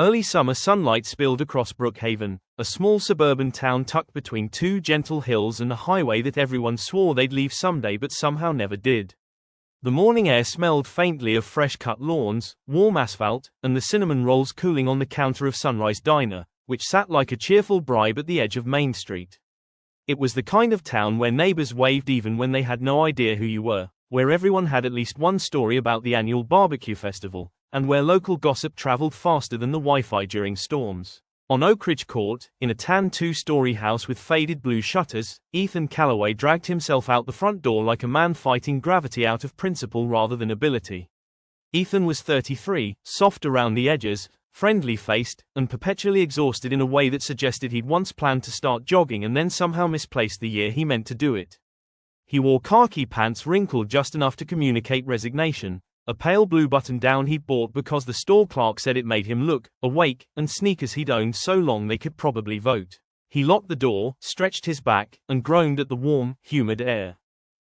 Early summer sunlight spilled across Brookhaven, a small suburban town tucked between two gentle hills and a highway that everyone swore they'd leave someday but somehow never did. The morning air smelled faintly of fresh-cut lawns, warm asphalt, and the cinnamon rolls cooling on the counter of Sunrise Diner, which sat like a cheerful bribe at the edge of Main Street. It was the kind of town where neighbors waved even when they had no idea who you were, where everyone had at least one story about the annual barbecue festival, and where local gossip traveled faster than the Wi-Fi during storms. On Oak Ridge Court, in a tan two-story house with faded blue shutters, Ethan Calloway dragged himself out the front door like a man fighting gravity out of principle rather than ability. Ethan was 33, soft around the edges, friendly-faced, and perpetually exhausted in a way that suggested he'd once planned to start jogging and then somehow misplaced the year he meant to do it. He wore khaki pants wrinkled just enough to communicate resignation, a pale blue button-down he'd bought because the store clerk said it made him look awake, and sneakers he'd owned so long they could probably vote. He locked the door, stretched his back, and groaned at the warm, humid air.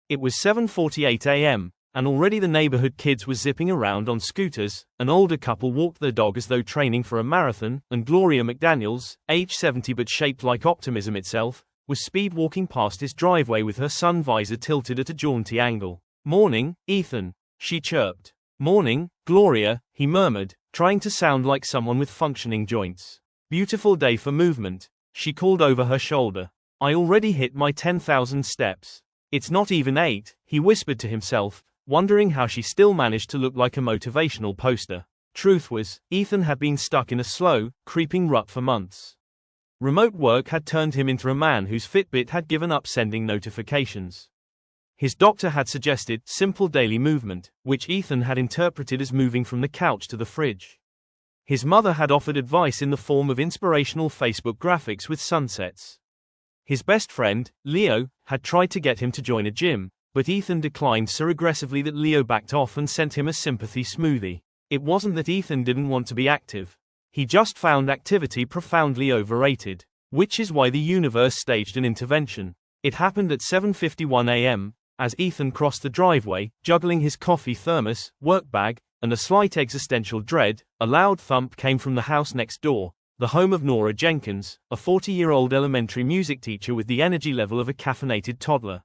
It was 7:48 a.m., and already the neighborhood kids were zipping around on scooters. An older couple walked their dog as though training for a marathon, and Gloria McDaniels, age 70 but shaped like optimism itself, was speed-walking past his driveway with her sun visor tilted at a jaunty angle. "Morning, Ethan," she chirped. "Morning, Gloria," he murmured, trying to sound like someone with functioning joints. "Beautiful day for movement," she called over her shoulder. "I already hit my 10,000 steps." "It's not even 8, he whispered to himself, wondering how she still managed to look like a motivational poster. Truth was, Ethan had been stuck in a slow, creeping rut for months. Remote work had turned him into a man whose Fitbit had given up sending notifications. His doctor had suggested simple daily movement, which Ethan had interpreted as moving from the couch to the fridge. His mother had offered advice in the form of inspirational Facebook graphics with sunsets. His best friend, Leo, had tried to get him to join a gym, but Ethan declined so aggressively that Leo backed off and sent him a sympathy smoothie. It wasn't that Ethan didn't want to be active. He just found activity profoundly overrated, which is why the universe staged an intervention. It happened at 7:51 a.m., as Ethan crossed the driveway, juggling his coffee thermos, work bag, and a slight existential dread. A loud thump came from the house next door, the home of Nora Jenkins, a 40-year-old elementary music teacher with the energy level of a caffeinated toddler.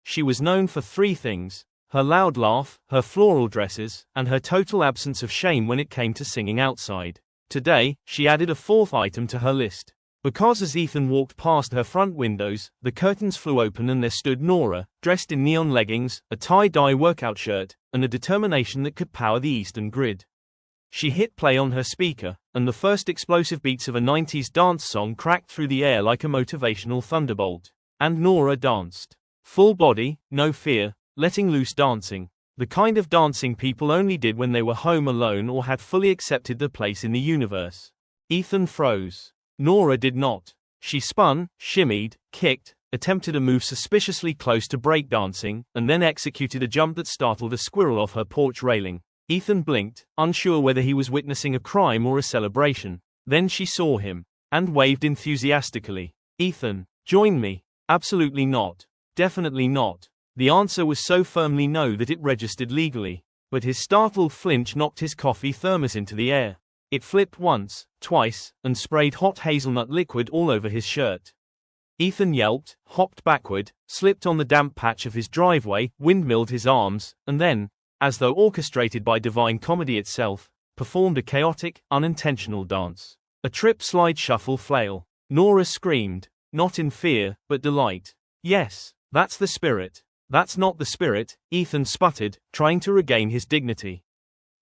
She was known for three things: her loud laugh, her floral dresses, and her total absence of shame when it came to singing outside. Today, she added a fourth item to her list. Because as Ethan walked past her front windows, the curtains flew open and there stood Nora, dressed in neon leggings, a tie-dye workout shirt, and a determination that could power the Eastern Grid. She hit play on her speaker, and the first explosive beats of a 90s dance song cracked through the air like a motivational thunderbolt. And Nora danced. Full body, no fear, letting loose dancing. The kind of dancing people only did when they were home alone or had fully accepted their place in the universe. Ethan froze. Nora did not. She spun, shimmied, kicked, attempted a move suspiciously close to breakdancing, and then executed a jump that startled a squirrel off her porch railing. Ethan blinked, unsure whether he was witnessing a crime or a celebration. Then she saw him, and waved enthusiastically. "Ethan, join me." "Absolutely not. Definitely not." The answer was so firmly no that it registered legally. But his startled flinch knocked his coffee thermos into the air. It flipped once, twice, and sprayed hot hazelnut liquid all over his shirt. Ethan yelped, hopped backward, slipped on the damp patch of his driveway, windmilled his arms, and then, as though orchestrated by divine comedy itself, performed a chaotic, unintentional dance. A trip, slide, shuffle, flail. Nora screamed, not in fear, but delight. "Yes, that's the spirit." "That's not the spirit," Ethan sputtered, trying to regain his dignity.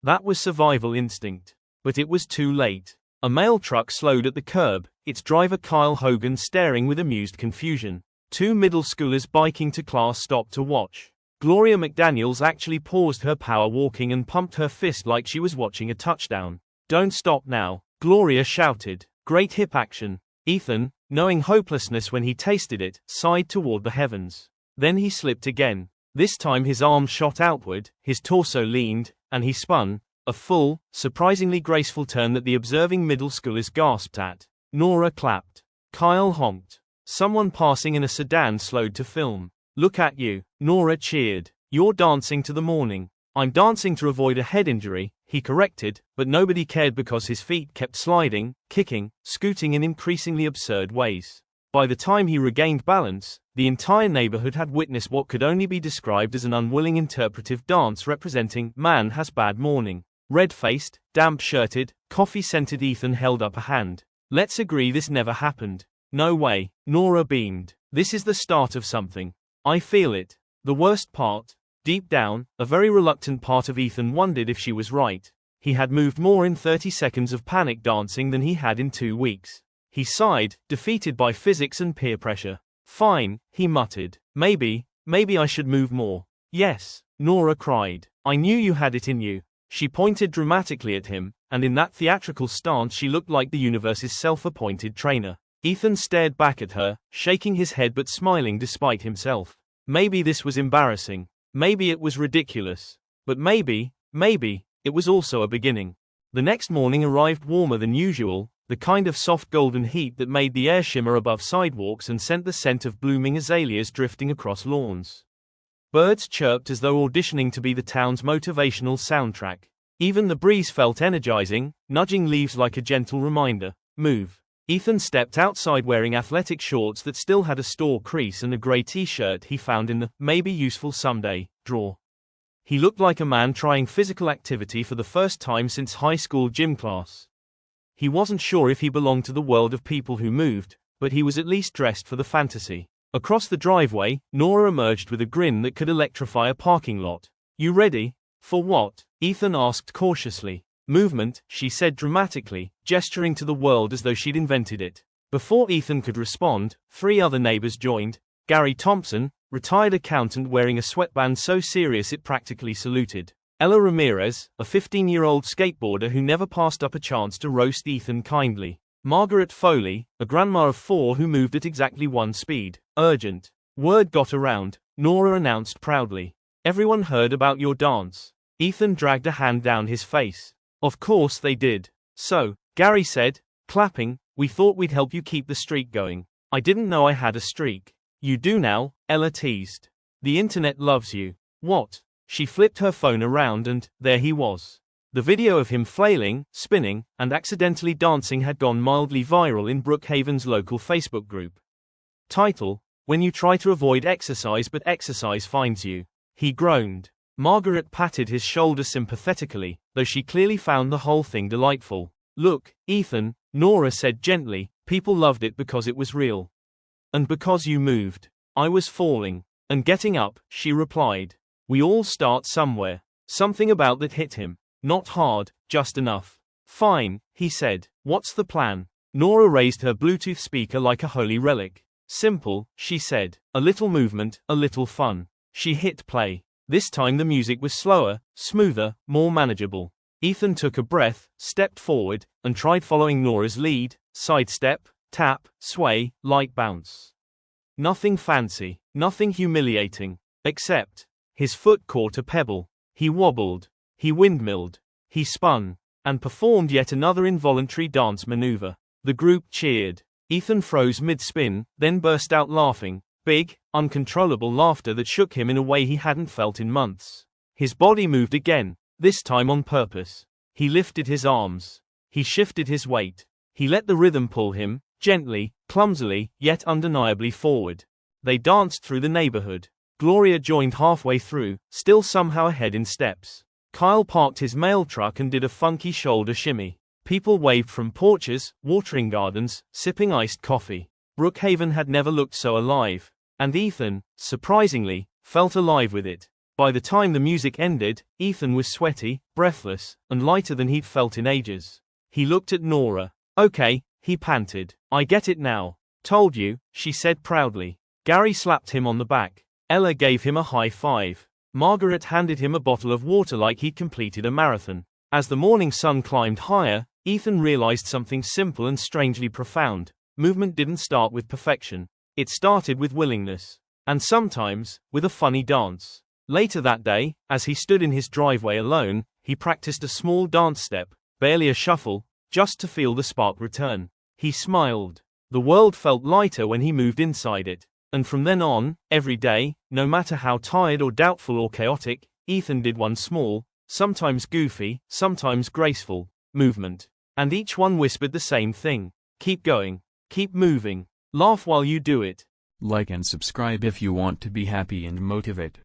"That was survival instinct." But it was too late. A mail truck slowed at the curb, its driver Kyle Hogan staring with amused confusion. Two middle schoolers biking to class stopped to watch. Gloria McDaniels actually paused her power walking and pumped her fist like she was watching a touchdown. "Don't stop now," Gloria shouted. "Great hip action." Ethan, knowing hopelessness when he tasted it, sighed toward the heavens. Then he slipped again. This time his arms shot outward, his torso leaned, and he spun, a full, surprisingly graceful turn that the observing middle schoolers gasped at. Nora clapped. Kyle honked. Someone passing in a sedan slowed to film. "Look at you," Nora cheered. "You're dancing to the morning." I'm dancing to avoid a head injury, he corrected, but nobody cared because his feet kept sliding, kicking, scooting in increasingly absurd ways. By the time he regained balance, the entire neighborhood had witnessed what could only be described as an unwilling interpretive dance representing "man has bad morning." Red-faced, damp-shirted, coffee-scented Ethan held up a hand. "Let's agree this never happened." "No way," Nora beamed. "This is the start of something. I feel it." The worst part? Deep down, a very reluctant part of Ethan wondered if she was right. He had moved more in 30 seconds of panic dancing than he had in 2 weeks. He sighed, defeated by physics and peer pressure. "Fine," he muttered. Maybe I should move more." "Yes," Nora cried. "I knew you had it in you." She pointed dramatically at him, and in that theatrical stance she looked like the universe's self-appointed trainer. Ethan stared back at her, shaking his head but smiling despite himself. Maybe this was embarrassing. Maybe it was ridiculous. But maybe, it was also a beginning. The next morning arrived warmer than usual, the kind of soft golden heat that made the air shimmer above sidewalks and sent the scent of blooming azaleas drifting across lawns. Birds chirped as though auditioning to be the town's motivational soundtrack. Even the breeze felt energizing, nudging leaves like a gentle reminder. Move. Ethan stepped outside wearing athletic shorts that still had a store crease and a gray t-shirt he found in the "maybe useful someday" drawer. He looked like a man trying physical activity for the first time since high school gym class. He wasn't sure if he belonged to the world of people who moved, but he was at least dressed for the fantasy. Across the driveway, Nora emerged with a grin that could electrify a parking lot. "You ready?" "For what?" Ethan asked cautiously. "Movement," she said dramatically, gesturing to the world as though she'd invented it. Before Ethan could respond, 3 other neighbors joined. Gary Thompson, retired accountant wearing a sweatband so serious it practically saluted. Ella Ramirez, a 15-year-old skateboarder who never passed up a chance to roast Ethan kindly. Margaret Foley, a grandma of 4 who moved at exactly 1 speed. "Urgent." Word got around, Nora announced proudly. "Everyone heard about your dance." Ethan dragged a hand down his face. "Of course they did." "So," Gary said, clapping, "we thought we'd help you keep the streak going." "I didn't know I had a streak." "You do now," Ella teased. "The internet loves you." "What?" She flipped her phone around and there he was. The video of him flailing, spinning, and accidentally dancing had gone mildly viral in Brookhaven's local Facebook group. Title: "When you try to avoid exercise but exercise finds you." He groaned. Margaret patted his shoulder sympathetically, though she clearly found the whole thing delightful. "Look, Ethan," Nora said gently, "people loved it because it was real. And because you moved." "I was falling. And getting up," she replied. "We all start somewhere." Something about that hit him. Not hard, just enough. "Fine," he said. "What's the plan?" Nora raised her Bluetooth speaker like a holy relic. "Simple," she said. "A little movement, a little fun." She hit play. This time the music was slower, smoother, more manageable. Ethan took a breath, stepped forward, and tried following Nora's lead: sidestep, tap, sway, light bounce. Nothing fancy, nothing humiliating. Except, his foot caught a pebble. He wobbled. He windmilled. He spun. And performed yet another involuntary dance maneuver. The group cheered. Ethan froze mid-spin, then burst out laughing. Big, uncontrollable laughter that shook him in a way he hadn't felt in months. His body moved again, this time on purpose. He lifted his arms. He shifted his weight. He let the rhythm pull him, gently, clumsily, yet undeniably forward. They danced through the neighborhood. Gloria joined halfway through, still somehow ahead in steps. Kyle parked his mail truck and did a funky shoulder shimmy. People waved from porches, watering gardens, sipping iced coffee. Brookhaven had never looked so alive. And Ethan, surprisingly, felt alive with it. By the time the music ended, Ethan was sweaty, breathless, and lighter than he'd felt in ages. He looked at Nora. "Okay," he panted. "I get it now." "Told you," she said proudly. Gary slapped him on the back. Ella gave him a high five. Margaret handed him a bottle of water like he'd completed a marathon. As the morning sun climbed higher, Ethan realized something simple and strangely profound. Movement didn't start with perfection. It started with willingness. And sometimes, with a funny dance. Later that day, as he stood in his driveway alone, he practiced a small dance step, barely a shuffle, just to feel the spark return. He smiled. The world felt lighter when he moved inside it. And from then on, every day, no matter how tired or doubtful or chaotic, Ethan did one small, sometimes goofy, sometimes graceful, movement. And each one whispered the same thing. Keep going. Keep moving. Laugh while you do it. Like and subscribe if you want to be happy and motivate.